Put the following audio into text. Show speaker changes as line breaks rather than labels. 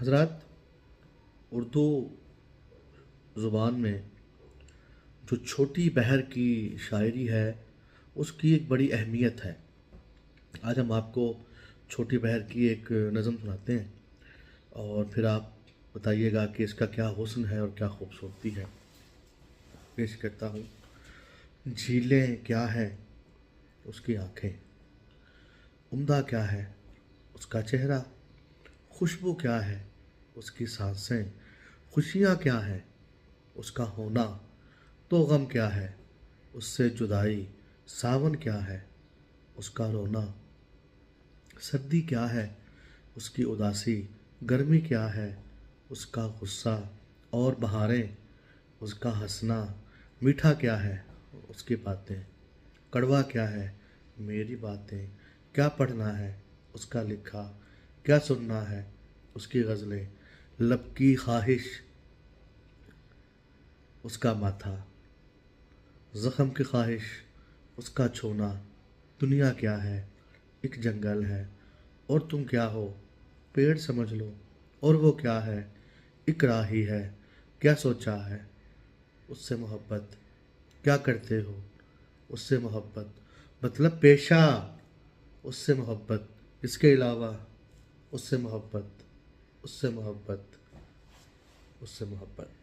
حضرات، اردو زبان میں جو چھوٹی بہر کی شاعری ہے اس کی ایک بڑی اہمیت ہے۔ آج ہم آپ کو چھوٹی بہر کی ایک نظم سناتے ہیں اور پھر آپ بتائیے گا کہ اس کا کیا حسن ہے اور کیا خوبصورتی ہے۔ پیش کرتا ہوں۔ جھیلیں کیا ہے اس کی آنکھیں، عمدہ کیا ہے اس کا چہرہ، خوشبو کیا ہے اس کی سانسیں، خوشیاں کیا ہے اس کا ہونا، تو غم کیا ہے اس سے جدائی، ساون کیا ہے اس کا رونا، سردی کیا ہے اس کی اداسی، گرمی کیا ہے اس کا غصہ، اور بہاریں اس کا ہنسنا، میٹھا کیا ہے اس کی باتیں، کڑوا کیا ہے میری باتیں، کیا پڑھنا ہے اس کا لکھا، کیا سننا ہے اس کی غزلیں، لب کی خواہش اس کا ماتھا، زخم کی خواہش اس کا چھونا، دنیا کیا ہے ایک جنگل ہے اور تم کیا ہو پیڑ سمجھ لو، اور وہ کیا ہے ایک راہی ہے، کیا سوچا ہے اس سے محبت، کیا کرتے ہو اس سے محبت، مطلب پیشہ اس سے محبت، اس کے علاوہ اس سے محبت، اس سے محبت، اس سے محبت۔